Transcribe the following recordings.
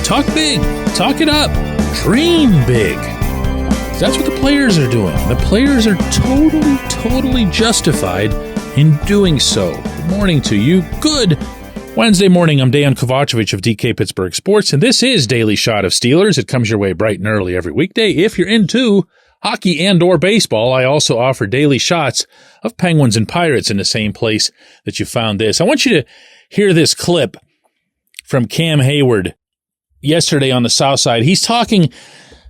Talk big. Talk it up. Dream big. That's what the players are doing. The players are totally justified in doing so. Good morning to you. Good Wednesday morning. I'm Dejan Kovacevic of DK Pittsburgh Sports, and this is Daily Shot of Steelers. It comes your way bright and early every weekday. If you're into hockey and or baseball, I also offer daily shots of Penguins and Pirates in the same place that you found this. I want you to hear this clip from Cam Hayward yesterday on the South Side. He's talking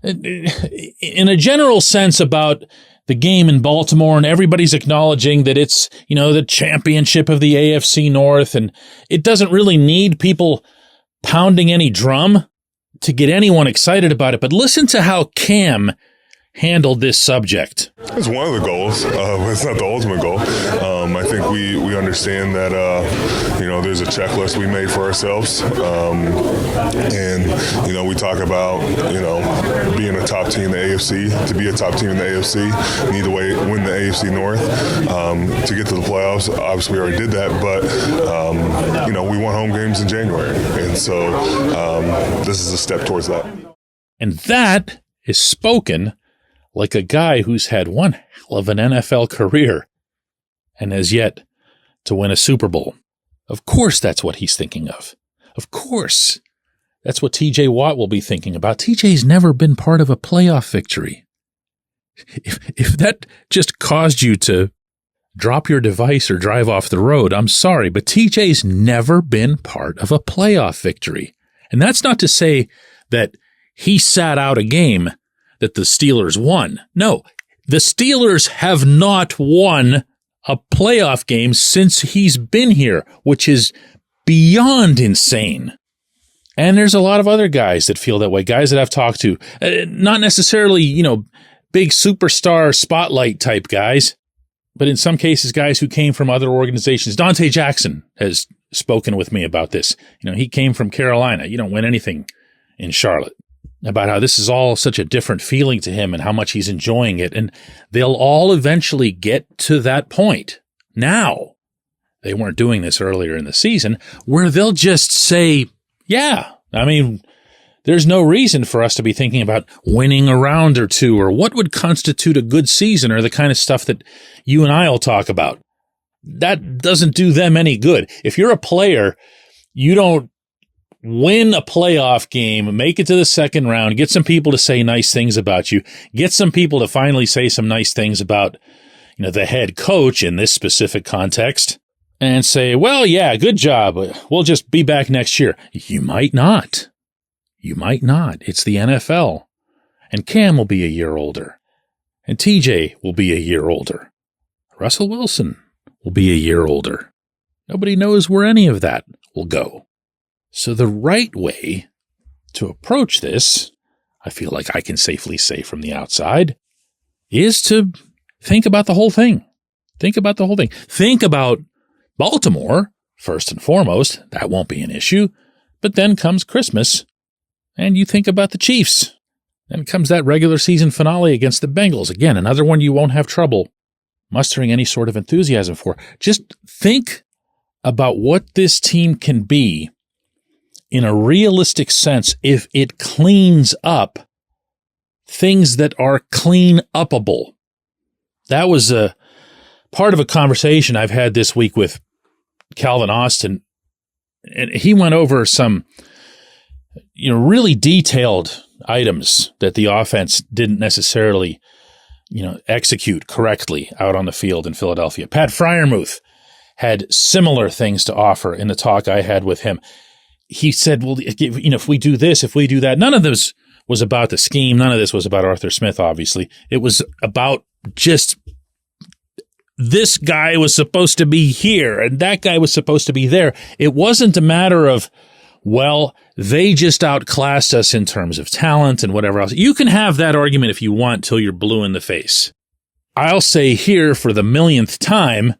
in a general sense about the game in Baltimore, and everybody's acknowledging that it's, the championship of the AFC North, and it doesn't really need people pounding any drum to get anyone excited about it. But listen to how Cam handled this subject. It's one of the goals, but it's not the ultimate goal. I think we understand that, there's a checklist we made for ourselves. And we talk about, being a top team in the AFC. To be a top team in the AFC, you need to win the AFC North. To get to the playoffs, obviously we already did that, but, we won home games in January. And so this is a step towards that. And that is spoken like a guy who's had one hell of an NFL career and has yet to win a Super Bowl. Of course, that's what he's thinking of. Of course, that's what TJ Watt will be thinking about. TJ's never been part of a playoff victory. If that just caused you to drop your device or drive off the road, I'm sorry, but TJ's never been part of a playoff victory. And that's not to say that he sat out a game that the Steelers won. No, the Steelers have not won a playoff game since he's been here, which is beyond insane. And there's a lot of other guys that feel that way, guys that I've talked to, not necessarily, big superstar spotlight type guys, but in some cases, guys who came from other organizations. Dante Jackson has spoken with me about this. He came from Carolina. You don't win anything in Charlotte. About how this is all such a different feeling to him and how much he's enjoying it. And they'll all eventually get to that point. Now, they weren't doing this earlier in the season, where they'll just say, there's no reason for us to be thinking about winning a round or two, or what would constitute a good season, or the kind of stuff that you and I will talk about. That doesn't do them any good. If you're a player, you don't win a playoff game, make it to the second round, get some people to say nice things about you, get some people to finally say some nice things about, the head coach in this specific context, and say, well, yeah, good job. We'll just be back next year. You might not. You might not. It's the NFL. And Cam will be a year older. And TJ will be a year older. Russell Wilson will be a year older. Nobody knows where any of that will go. So the right way to approach this, I feel like I can safely say from the outside, is to think about the whole thing. Think about the whole thing. Think about Baltimore, first and foremost. That won't be an issue. But then comes Christmas, and you think about the Chiefs. Then comes that regular season finale against the Bengals. Again, another one you won't have trouble mustering any sort of enthusiasm for. Just think about what this team can be in a realistic sense if it cleans up things that are clean-upable. That was a part of a conversation I've had this week with Calvin Austin, and he went over some, really detailed items that the offense didn't necessarily, execute correctly out on the field in Philadelphia. Pat Freiermuth had similar things to offer in the talk I had with him. He said, well, if we do this, if we do that, none of this was about the scheme. None of this was about Arthur Smith, obviously. It was about just this guy was supposed to be here and that guy was supposed to be there. It wasn't a matter of, well, they just outclassed us in terms of talent and whatever else. You can have that argument if you want till you're blue in the face. I'll say here for the millionth time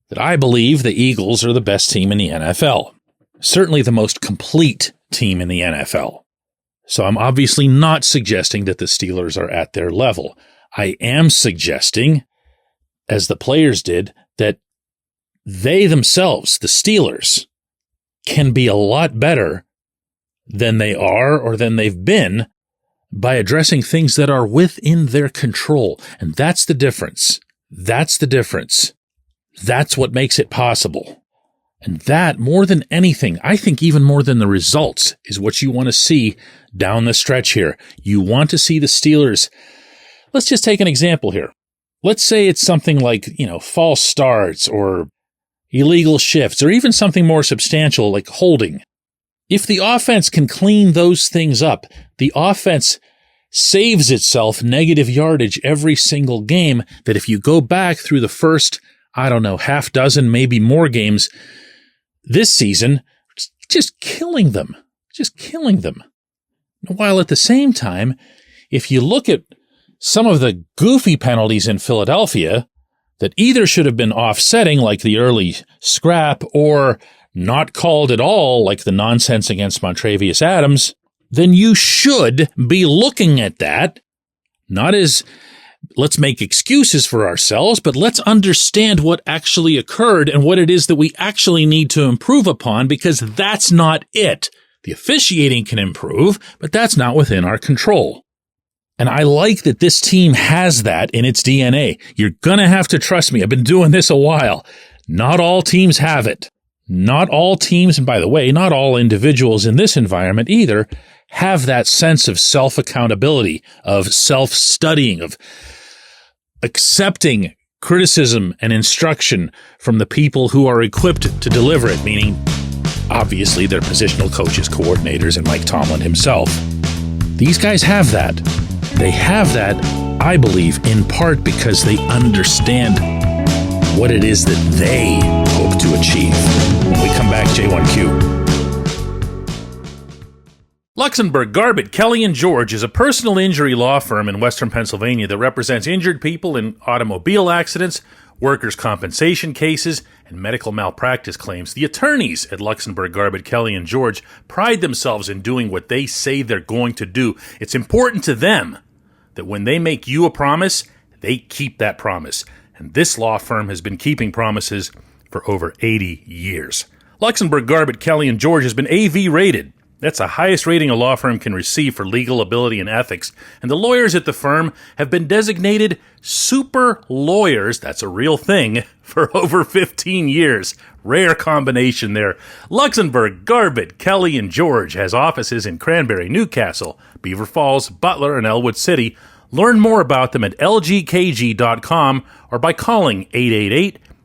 that I believe the Eagles are the best team in the NFL. Certainly the most complete team in the NFL. So I'm obviously not suggesting that the Steelers are at their level. I am suggesting, as the players did, that they themselves, the Steelers, can be a lot better than they are or than they've been by addressing things that are within their control. And that's the difference. That's the difference. That's what makes it possible. And that, more than anything, I think even more than the results, is what you want to see down the stretch here. You want to see the Steelers. Let's just take an example here. Let's say it's something like, false starts or illegal shifts or even something more substantial like holding. If the offense can clean those things up, the offense saves itself negative yardage every single game that if you go back through the first, half dozen, maybe more games this season, just killing them. While at the same time, if you look at some of the goofy penalties in Philadelphia that either should have been offsetting, like the early scrap, or not called at all, like the nonsense against Montrevious Adams, then you should be looking at that, not as let's make excuses for ourselves, but let's understand what actually occurred and what it is that we actually need to improve upon, because that's not it. The officiating can improve, but that's not within our control. And I like that this team has that in its DNA. You're going to have to trust me. I've been doing this a while. Not all teams have it. Not all teams, and by the way, not all individuals in this environment either, have that sense of self-accountability, of self-studying, of accepting criticism and instruction from the people who are equipped to deliver it, meaning, obviously, their positional coaches, coordinators, and Mike Tomlin himself. These guys have that. They have that, I believe, in part because they understand what it is that they hope to achieve. When we come back, J1Q. Luxembourg, Garbett, Kelly & George is a personal injury law firm in Western Pennsylvania that represents injured people in automobile accidents, workers' compensation cases, and medical malpractice claims. The attorneys at Luxembourg, Garbett, Kelly & George pride themselves in doing what they say they're going to do. It's important to them that when they make you a promise, they keep that promise. And this law firm has been keeping promises for over 80 years. Luxembourg, Garbett, Kelly & George has been AV rated. That's the highest rating a law firm can receive for legal ability and ethics. And the lawyers at the firm have been designated super lawyers, that's a real thing, for over 15 years. Rare combination there. Luxembourg, Garbett, Kelly & George has offices in Cranberry, Newcastle, Beaver Falls, Butler, and Elwood City. Learn more about them at lgkg.com or by calling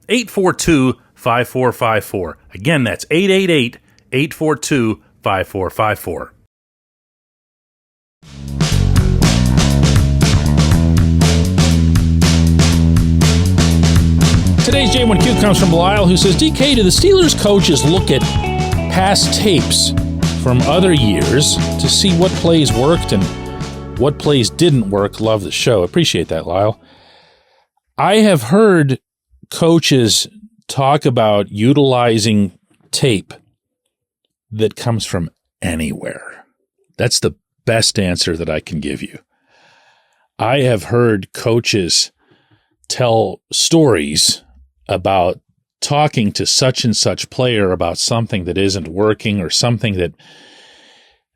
888-842-5454. Again, that's 888-842-5454. Today's J1Q comes from Belial, who says, DK, do the Steelers coaches look at past tapes from other years to see what plays worked and what plays didn't work? Love the show. Appreciate that, Lyle. I have heard coaches talk about utilizing tape that comes from anywhere. That's the best answer that I can give you. I have heard coaches tell stories about talking to such and such player about something that isn't working or something that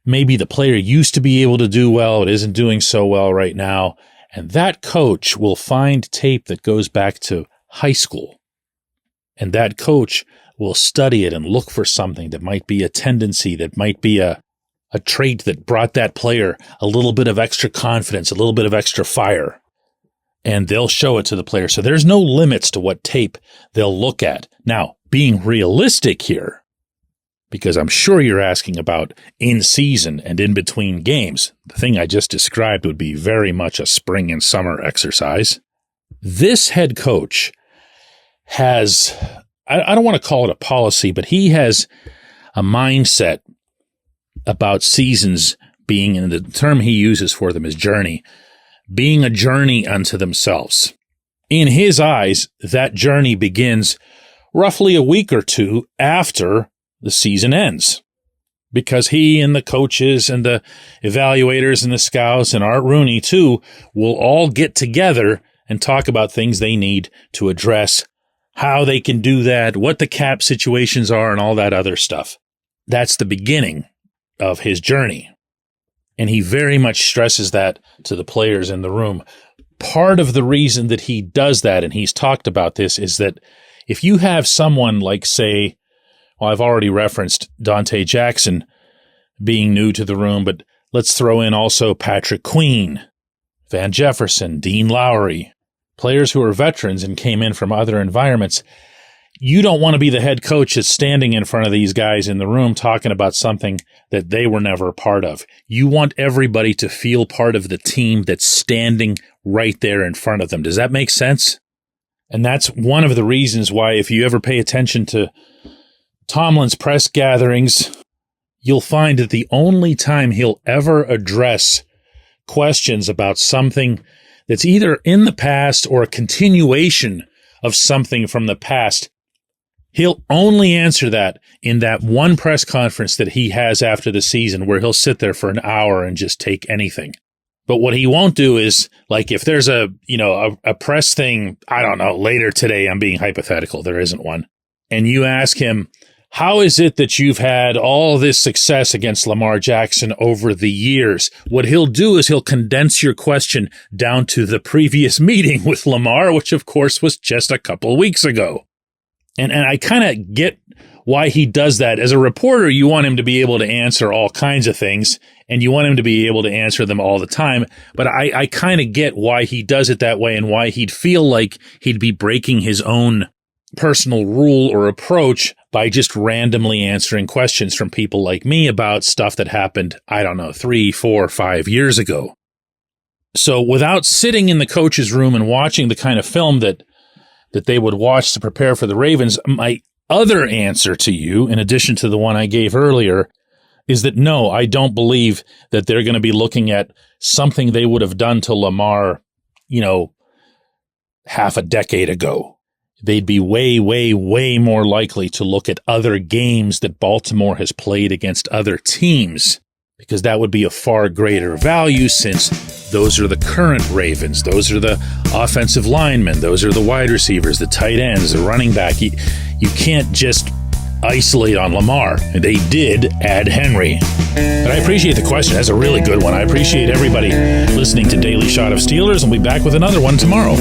maybe the player used to be able to do well, it isn't doing so well right now. And that coach will find tape that goes back to high school. And that coach will study it and look for something that might be a tendency, that might be a trait that brought that player a little bit of extra confidence, a little bit of extra fire. And they'll show it to the player. So there's no limits to what tape they'll look at. Now, being realistic here, because I'm sure you're asking about in season and in between games, the thing I just described would be very much a spring and summer exercise. This head coach has, I don't want to call it a policy, but he has a mindset about seasons being, and the term he uses for them is journey, being a journey unto themselves. In his eyes, that journey begins roughly a week or two after the season ends, because he and the coaches and the evaluators and the scouts and Art Rooney too will all get together and talk about things they need to address, how they can do that, what the cap situations are, and all that other stuff. That's the beginning. of his journey. And he very much stresses that to the players in the room. Part of the reason that he does that, and he's talked about this, is that if you have someone like, say, well, I've already referenced Dante Jackson being new to the room, but let's throw in also Patrick Queen, Van Jefferson, Dean Lowry, players who are veterans and came in from other environments. You don't want to be the head coach that's standing in front of these guys in the room talking about something that they were never a part of. You want everybody to feel part of the team that's standing right there in front of them. Does that make sense? And that's one of the reasons why, if you ever pay attention to Tomlin's press gatherings, you'll find that the only time he'll ever address questions about something that's either in the past or a continuation of something from the past, he'll only answer that in that one press conference that he has after the season, where he'll sit there for an hour and just take anything. But what he won't do is, like, if there's a press thing, I don't know, later today, I'm being hypothetical, there isn't one, and you ask him, how is it that you've had all this success against Lamar Jackson over the years? What he'll do is he'll condense your question down to the previous meeting with Lamar, which of course was just a couple weeks ago. And I kind of get why he does that. As a reporter, you want him to be able to answer all kinds of things, and you want him to be able to answer them all the time. But I kind of get why he does it that way, and why he'd feel like he'd be breaking his own personal rule or approach by just randomly answering questions from people like me about stuff that happened, I don't know, 3, 4, 5 years ago. So without sitting in the coach's room and watching the kind of film that they would watch to prepare for the Ravens, my other answer to you, in addition to the one I gave earlier, is that no, I don't believe that they're going to be looking at something they would have done to Lamar, half a decade ago. They'd be way, way, way more likely to look at other games that Baltimore has played against other teams, because that would be a far greater value, since those are the current Ravens. Those are the offensive linemen. Those are the wide receivers, the tight ends, the running back. You can't just isolate on Lamar. They did add Henry. But I appreciate the question. That's a really good one. I appreciate everybody listening to Daily Shot of Steelers. I'll be back with another one tomorrow.